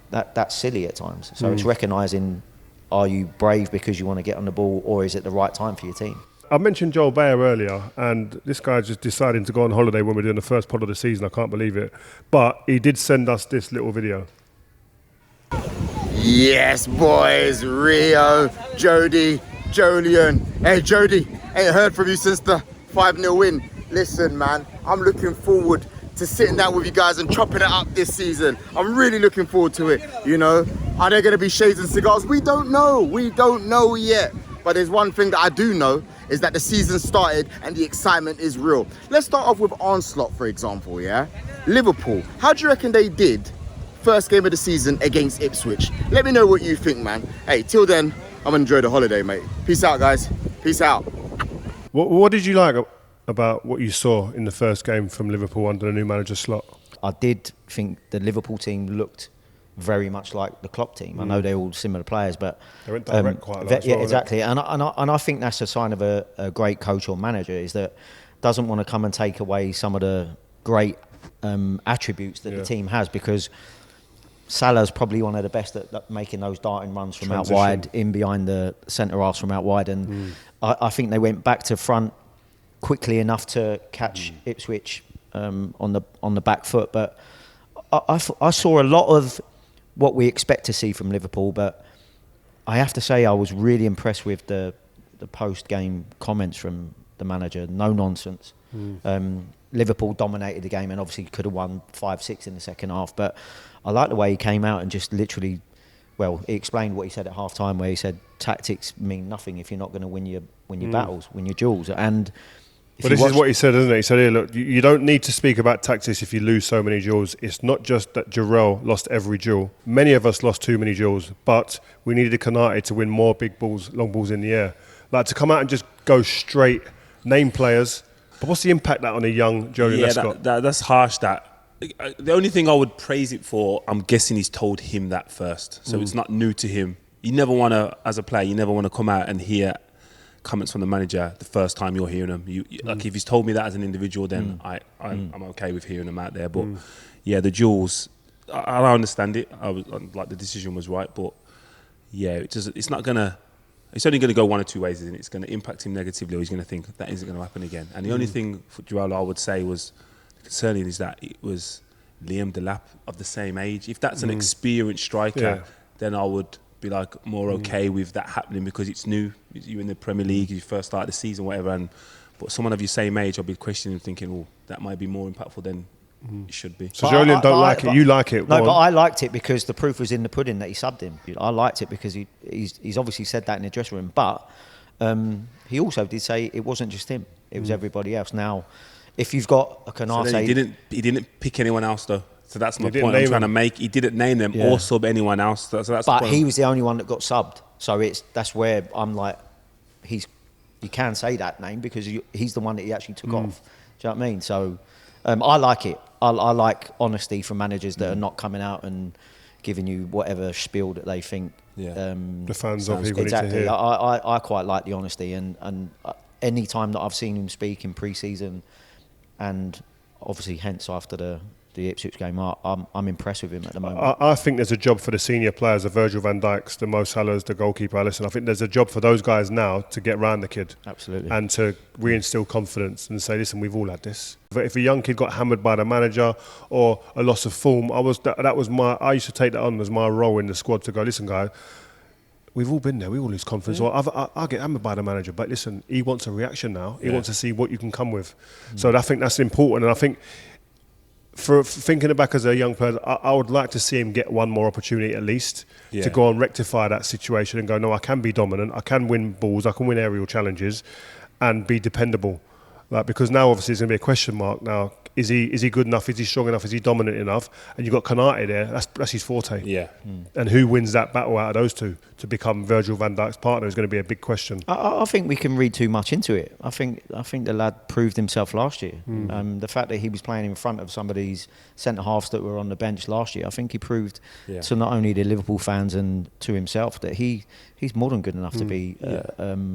that's silly at times. So it's recognising, are you brave because you want to get on the ball, or is it the right time for your team? I mentioned Joel Beya earlier, and this guy just decided to go on holiday when we're doing the first pod of the season. I can't believe it. But he did send us this little video. Yes, boys. Rio, Jody, Joleon. Hey, Jody, ain't heard from you since the 5-0 win. Listen, man, I'm looking forward to sitting down with you guys and chopping it up this season. I'm really looking forward to it. You know, are there going to be shades and cigars? We don't know. We don't know yet. But there's one thing that I do know, is that the season started and the excitement is real. Let's start off with Onslaught, for example, yeah? Liverpool, how do you reckon they did first game of the season against Ipswich? Let me know what you think, man. Hey, till then, I'm gonna enjoy the holiday, mate. Peace out, guys. Peace out. What did you like about what you saw in the first game from Liverpool under the new manager Slot? I did think the Liverpool team looked very much like the Klopp team. I know they're all similar players, but they went direct quite a lot. Yeah, exactly. And I think that's a sign of a great coach or manager, is that doesn't want to come and take away some of the great attributes that the team has, because Salah's probably one of the best at making those darting runs from out wide, in behind the centre halves from out wide, and I think they went back to front quickly enough to catch Ipswich on the back foot. But I saw a lot of what we expect to see from Liverpool, but I have to say I was really impressed with the post-game comments from the manager. No nonsense. Liverpool dominated the game and obviously could have won 5-6 in the second half, but I like the way he came out and just literally, well, he explained what he said at half-time, where he said tactics mean nothing if you're not going to win your battles, win your duels. And but this is what he said, isn't it? He said, here, look, you don't need to speak about tactics if you lose so many duels. It's not just that Jarrell lost every duel. Many of us lost too many duels, but we needed Konate to win more big balls, long balls in the air. Like, to come out and just go straight, name players. But what's the impact that on a young Joleon Lescott? That's harsh. The only thing I would praise it for, I'm guessing he's told him that first. So it's not new to him. You never want to, as a player, you never want to come out and hear comments from the manager the first time you're hearing them. Like, if he's told me that as an individual, then I'm okay with hearing them out there. But yeah, the duels, I understand it. I was like, the decision was right, but yeah, it's not gonna. It's only going to go one or two ways, isn't it? It's going to impact him negatively, or he's going to think that isn't going to happen again. And the only thing for Jarrell I would say was concerning is that it was Liam Delap of the same age. If that's an experienced striker, then I would be like more okay with that happening, because it's new. You're in the Premier League, you first start the season, whatever. But someone of your same age, I'll be questioning, thinking, oh, that might be more impactful than it should be. So Joleon don't like it. You like it. No, but I liked it because the proof was in the pudding that he subbed him. I liked it because he's obviously said that in the dressing room. But he also did say it wasn't just him; it was everybody else. Now, if you've got a Konate, so he didn't pick anyone else though. So that's my point I'm trying to make. He didn't name them or sub anyone else. So that's but he was the only one that got subbed. So that's where I'm like, you can say that name because he's the one that he actually took off. Do you know what I mean? So I like it. I like honesty from managers that are not coming out and giving you whatever spiel that they think the fans of people exactly. need to hear. I quite like the honesty, and any time that I've seen him speak in pre-season, and obviously hence after the Ipswich game, I'm impressed with him at the moment. I think there's a job for the senior players, the Virgil van Dijks, the Mo Salahs, the goalkeeper Alisson. I think there's a job for those guys now to get round the kid. Absolutely. And to reinstill confidence and say, listen, we've all had this. But if a young kid got hammered by the manager or a loss of form, I used to take that on as my role in the squad to go, listen, guys, we've all been there. We all lose confidence. Well, I'll get hammered by the manager, but listen, he wants a reaction now. He wants to see what you can come with. So I think that's important. And I think for thinking back as a young player, I would like to see him get one more opportunity at least to go and rectify that situation and go, no, I can be dominant, I can win balls, I can win aerial challenges and be dependable. Because now obviously there's going to be a question mark now. Is he good enough? Is he strong enough? Is he dominant enough? And you've got Konate there. That's his forte. Yeah. And who wins that battle out of those two to become Virgil van Dijk's partner is going to be a big question. I think we can read too much into it. I think the lad proved himself last year. The fact that he was playing in front of some of these centre halves that were on the bench last year, I think he proved to not only the Liverpool fans and to himself that he's more than good enough to be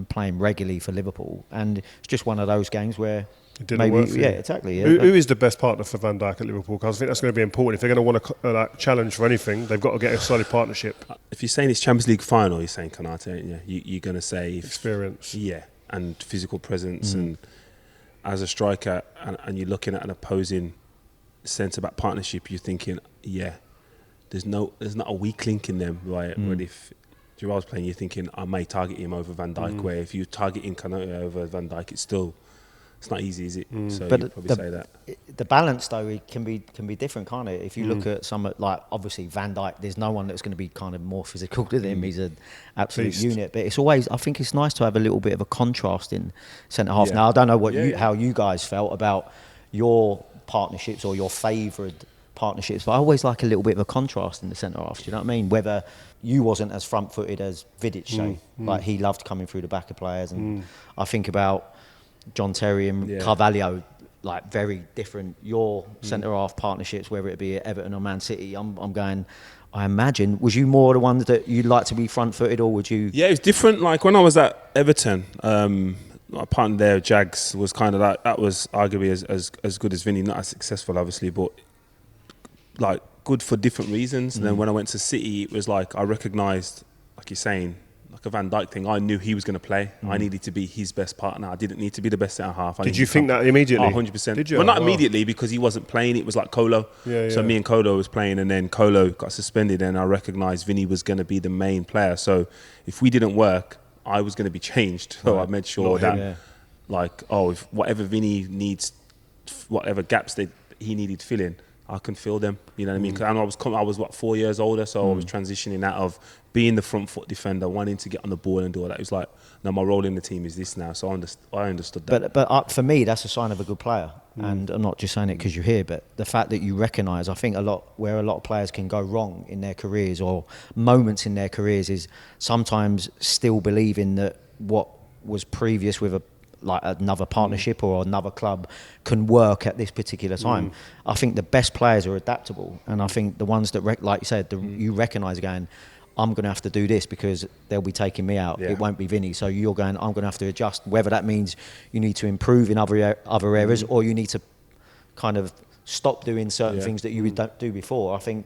playing regularly for Liverpool. And it's just one of those games where it didn't work for you. Exactly. Yeah. Who is the best partner for Van Dijk at Liverpool? Because I think that's going to be important. If they're going to want to challenge for anything, they've got to get a solid partnership. If you're saying it's Champions League final, you're saying Konate, aren't you? You're going to say experience. Yeah, and physical presence. And as a striker, and you're looking at an opposing centre-back partnership, you're thinking, there's not a weak link in them. Right? But if Jarrell's playing, you're thinking, I may target him over Van Dijk. Where if you're targeting Konate over Van Dijk, it's not easy, is it? So but you'd probably say that. The balance, though, it can be different, can't it? If you look at some, like obviously Van Dijk, there's no one that's going to be kind of more physical than him. He's an absolute unit. But it's always, I think it's nice to have a little bit of a contrast in centre half. Now I don't know how you guys felt about your partnerships or your favoured partnerships, but I always like a little bit of a contrast in the centre half. Do you know what I mean? Whether you wasn't as front-footed as Vidic, say, like he loved coming through the back of players, and I think about John Terry and Yeah. Carvalho, like very different. Your centre half partnerships, whether it be at Everton or Man City, I'm going. I imagine, was you more the ones that you'd like to be front footed, or would you? Yeah, it was different. Like when I was at Everton, my partner there, Jags, was kind of like, that was arguably as good as Vinny, not as successful obviously, but like good for different reasons. And then when I went to City, it was like I recognised, like you're saying, like a Van Dijk thing. I knew he was going to play. I needed to be his best partner. I didn't need to be the best centre half. Did you think that immediately? 100%. Did you? Well, not Wow. immediately, because he wasn't playing. It was like Kolo. Yeah, So yeah. me and Kolo was playing, and then Kolo got suspended, and I recognised Vinny was going to be the main player. So if we didn't work, I was going to be changed. So I made sure Not him. that, like, if whatever Vinny needs, whatever gaps that he needed filling, I can fill them. You know what I mean? 'Cause I was what, 4 years older, so I was transitioning out of being the front foot defender, wanting to get on the ball and do all that. It was like, no, my role in the team is this now. So I understood that. But for me, that's a sign of a good player. And I'm not just saying it because you're here, but the fact that you recognise, I think where a lot of players can go wrong in their careers or moments in their careers is sometimes still believing that what was previous with another partnership or another club can work at this particular time. I think the best players are adaptable, and I think the ones that, like you said, you recognise going, I'm going to have to do this because they'll be taking me out. Yeah. It won't be Vinny. So you're going, I'm going to have to adjust, whether that means you need to improve in other areas or you need to kind of stop doing certain things that you would do before. I think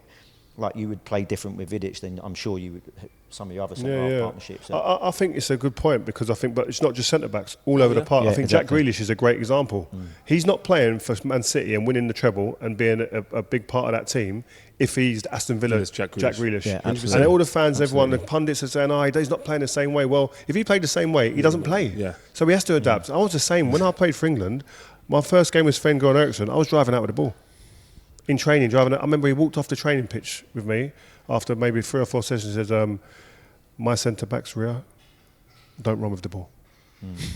like you would play different with Vidic than I'm sure you would some of your other centre-half partnerships. I think it's a good point because I think, but it's not just centre-backs all over the park. Yeah, I think exactly. Jack Grealish is a great example. He's not playing for Man City and winning the treble and being a big part of that team if he's Aston Villa, It's Jack Grealish. Yeah, and absolutely. all the fans, everyone, the pundits are saying, he's not playing the same way. Well, if he played the same way, he doesn't play. Yeah. So he has to adapt. I was the same. When I played for England, my first game was Sven-Göran Eriksson. I was driving out with the ball. In training, I remember he walked off the training pitch with me after maybe 3 or 4 sessions and said, my centre-backs, Rio, don't run with the ball.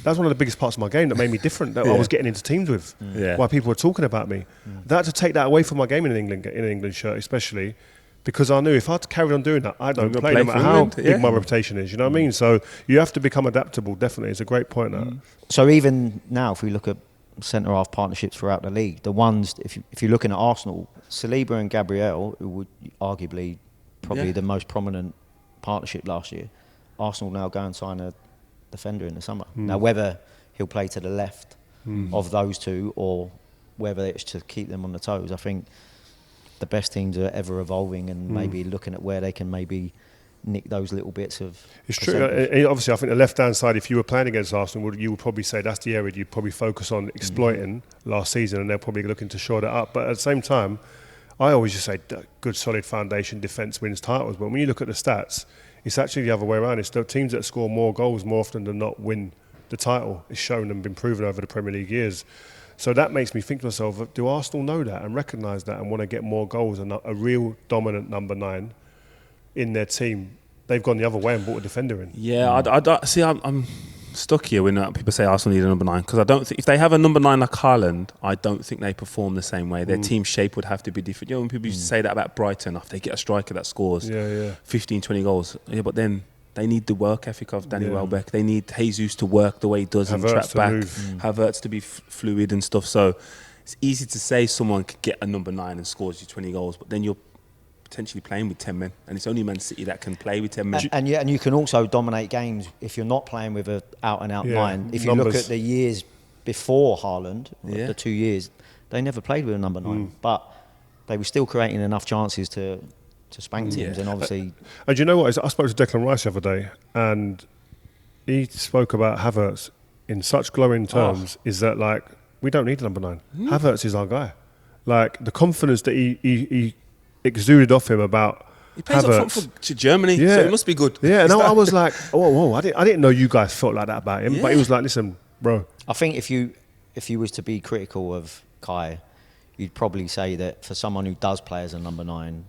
That's one of the biggest parts of my game that made me different, that I was getting into teams with, why people were talking about me. That had to take that away from my game in an England shirt, especially, because I knew if I carried on doing that, I don't play, no play matter for how England, big my reputation is, you know what I mean? So you have to become adaptable, definitely. It's a great point, that. So even now, if we look at centre-half partnerships throughout the league, the ones, if you're looking at Arsenal, Saliba and Gabriel, who would arguably probably the most prominent partnership last year, Arsenal now go and sign a defender in the summer. Now, whether he'll play to the left of those two or whether it's to keep them on the toes, I think the best teams are ever evolving and maybe looking at where they can maybe nick those little bits of. It's true. percentage. Obviously, I think the left-hand side, if you were playing against Arsenal, you would probably say that's the area you'd probably focus on exploiting last season, and they're probably looking to shore that up. But at the same time, I always just say good, solid foundation defence wins titles. But when you look at the stats, it's actually the other way around. It's the teams that score more goals more often than not win the title. It's shown and been proven over the Premier League years. So that makes me think to myself, do Arsenal know that and recognise that and want to get more goals and a real dominant number 9 in their team? They've gone the other way and brought a defender in. Yeah, I'm stuck here when people say Arsenal need a number 9, because I don't think if they have a number 9 like Haaland, I don't think they perform the same way. Their team shape would have to be different. You know, when people used to say that about Brighton, if they get a striker that scores 15, 20 goals, but then they need the work ethic of Danny Welbeck. They need Jesus to work the way he does and trap back. Havertz to be fluid and stuff. So it's easy to say someone could get a number 9 and scores you 20 goals, but then you're potentially playing with 10 men, and it's only Man City that can play with 10 men. And you can also dominate games if you're not playing with an out-and-out 9. If you look at the years before Haaland, the 2 years, they never played with a number 9, but they were still creating enough chances to spank teams, and obviously. And you know what? I spoke to Declan Rice the other day, and he spoke about Havertz in such glowing terms. Is that like we don't need a number 9? Havertz is our guy. Like the confidence that he exuded off him about. He plays Havertz. up front for Germany, so it must be good. Yeah, and I was like, whoa, I didn't know you guys felt like that about him. But he was like, listen, bro. I think if you was to be critical of Kai, you'd probably say that for someone who does play as a number 9,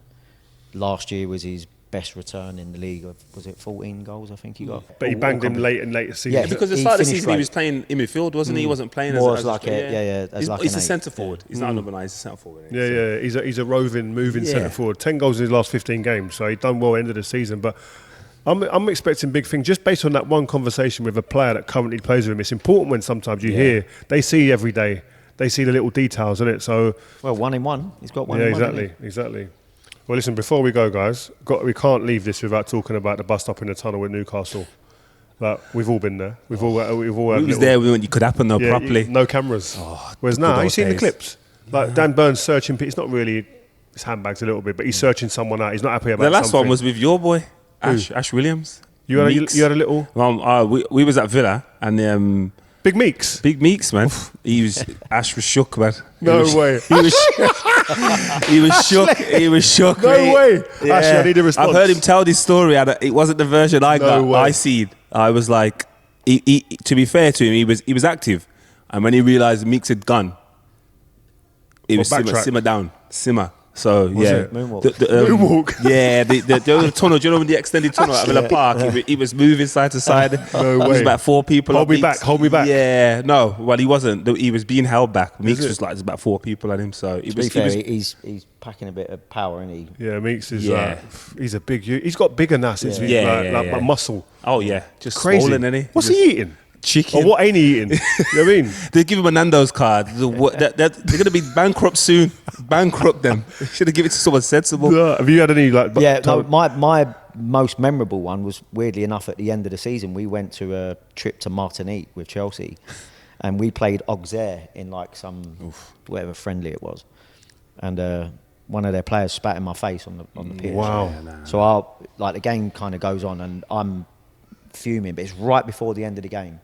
last year was his best return in the league of, was it 14 goals I think he got? But he banged him late in later season. Yeah, Because the he start of the finished season great. he was playing in midfield, wasn't he? He wasn't playing More as as like a he's like a an 8. centre forward. He's not a number 9. He's a centre forward. He's a roving, moving centre forward. 10 goals in his last 15 games, so he'd done well end of the season. But I'm expecting big things just based on that one conversation with a player that currently plays with him. It's important when sometimes you hear they see every day, they see the little details in it. So well, 1 in 1. He's got 1 yeah, in 1. exactly. Well, listen, before we go, guys, we can't leave this without talking about the bus stop in the tunnel with Newcastle. Like, we've all been there. We've all had we was there when it could happen though, properly. No cameras. Whereas now, have you seen the clips? Like Dan Burns searching. It's not really his handbags a little bit, but he's searching someone out. He's not happy about the last something. one was with your boy, Ash Williams. You had a little. We was at Villa and Big Meeks, man. Ash was shook, man. No way. He was shook. He was shook. No way. Yeah. Actually, I need a response. I've heard him tell this story, and it wasn't the version I got. way. I seen. I was like, to be fair to him, he was active, and when he realised Meeks had gone, he was simmer down. So Moonwalk. Moonwalk. Yeah, the tunnel. Do you know the extended tunnel at Villa Park? He was moving side to side. No way. There was about 4 people. Hold me back. Yeah, no. Well, he wasn't. He was being held back. Meeks was like, there's about 4 people at him. So To be fair, he's packing a bit of power, isn't he? Yeah, Meeks is. He's a big. He's got bigger now since like muscle. Oh yeah, just Crazy. swollen, isn't he? What's he eating? Chicken. Or what ain't he eating? You know what I mean? They give him a Nando's card. They're going to be bankrupt soon. Bankrupt them. Should have given it to someone sensible. Have you had any like? My most memorable one was, weirdly enough, at the end of the season. We went to a trip to Martinique with Chelsea, and we played Auxerre in like some whatever friendly it was, and one of their players spat in my face on the pitch. Wow. So the game kind of goes on, and I'm fuming, but it's right before the end of the game.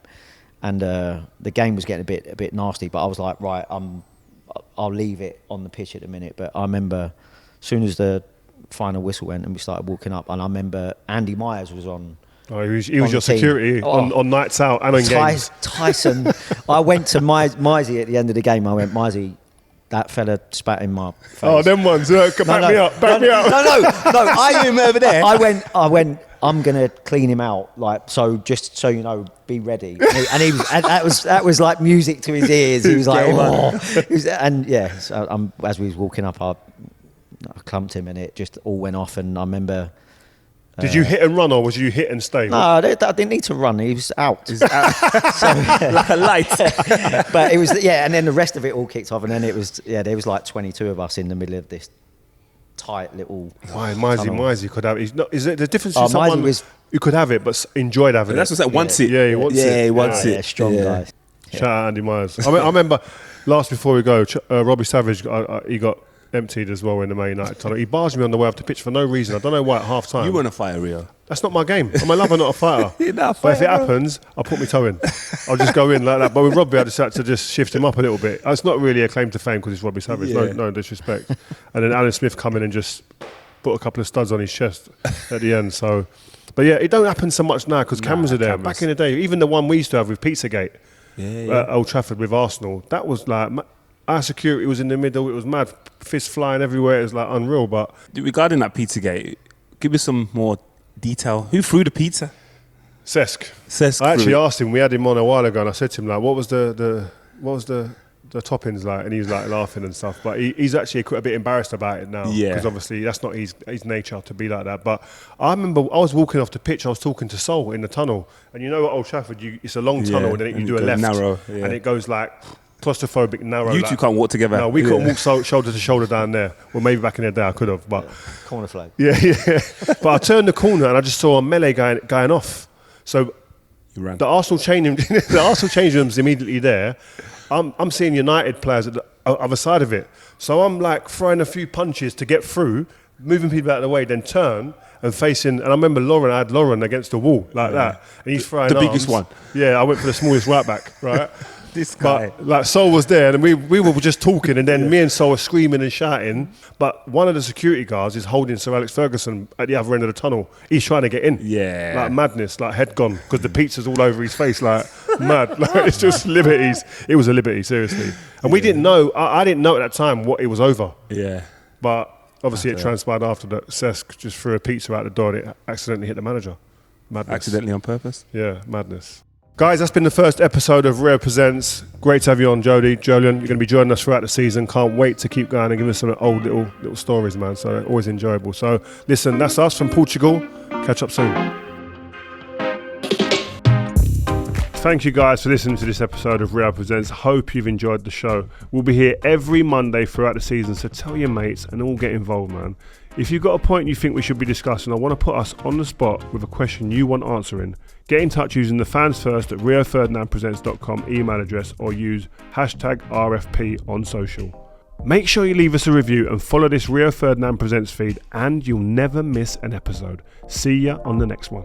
And the game was getting a bit nasty, but I was like, right, I'll leave it on the pitch at the minute. But I remember, as soon as the final whistle went and we started walking up, and I remember Andy Myers was on. Oh, he was your security on nights out and on games. Tyson. I went to Mizey at the end of the game. I went, Mizey, that fella spat in my face. Oh, them ones. Back me up. No. I knew him over there. I went. I'm gonna clean him out, so just so you know, be ready. And that was like music to his ears. He was like, so as we was walking up, I clumped him, and it just all went off. And I remember. Did you hit and run, or was you hit and stay? No, I didn't need to run. He was out. Like a light. But it was and then the rest of it all kicked off, and then it was there was like 22 of us in the middle of this tight little. Why Mizey could have? Is it the difference in someone who could have it but enjoyed having it? That's what's that. Wants it. Yeah, he wants it. Yeah, he wants it. Yeah, strong guy. Shout out Andy Myers. I remember last before we go, Robbie Savage he got emptied as well in the Man United tunnel. He barged me on the way up the pitch for no reason. I don't know why at half time. You weren't a fighter, Rio. That's not my game. I'm a lover, not a fighter. You're not a But fighter, if it happens, I'll put my toe in. I'll just go in like that. But with Robbie, I just had to just shift him up a little bit. It's not really a claim to fame because it's Robbie Savage. Yeah. No disrespect. And then Alan Smith come in and just put a couple of studs on his chest at the end. So, but yeah, it don't happen so much now because cameras are there. Back in the day, even the one we used to have with Pizzagate at Old Trafford with Arsenal, that was like our security was in the middle. It was mad, fists flying everywhere. It was like unreal. But regarding that Pizzagate, give us some more detail. Who threw the pizza? Cesc. I actually asked him. We had him on a while ago, and I said to him like, "What was the toppings like?" And he was like laughing and stuff. But he's actually a bit embarrassed about it now because obviously that's not his nature to be like that. But I remember I was walking off the pitch. I was talking to Sol in the tunnel, and you know at Old Trafford, it's a long tunnel, and then you do a left, narrow, and it goes like claustrophobic, narrow. You two can't walk together. No, we couldn't walk shoulder to shoulder down there. Well, maybe back in the day I could have, but corner flag. Yeah. But I turned the corner and I just saw a melee going off. So the Arsenal change room's immediately there. I'm seeing United players at the other side of it. So I'm like throwing a few punches to get through, moving people out of the way, then turn and facing. And I remember I had Lauren against the wall like that, and he's throwing the biggest one. Yeah, I went for the smallest right back, right. This guy. But like Sol was there, and we were just talking, and then me and Sol were screaming and shouting. But one of the security guards is holding Sir Alex Ferguson at the other end of the tunnel. He's trying to get in. Yeah. Like madness, like head gone, because the pizza's all over his face, like mad. Like it's just liberties. It was a liberty, seriously. And we didn't know. I didn't know at that time what it was over. Yeah. But obviously it transpired after that. Cesc just threw a pizza out the door and it accidentally hit the manager. Madness. Accidentally on purpose? Yeah, madness. Guys, that's been the first episode of Rio Presents. Great to have you on, Jody. Joleon, you're going to be joining us throughout the season. Can't wait to keep going and give us some old little stories, man. So always enjoyable. So listen, that's us from Portugal. Catch up soon. Thank you guys for listening to this episode of Rio Presents. Hope you've enjoyed the show. We'll be here every Monday throughout the season, so tell your mates and all get involved, man. If you've got a point you think we should be discussing or want to put us on the spot with a question you want answering, get in touch using the fans first at rioferdinandpresents.com email address or use hashtag RFP on social. Make sure you leave us a review and follow this Rio Ferdinand Presents feed and you'll never miss an episode. See ya on the next one.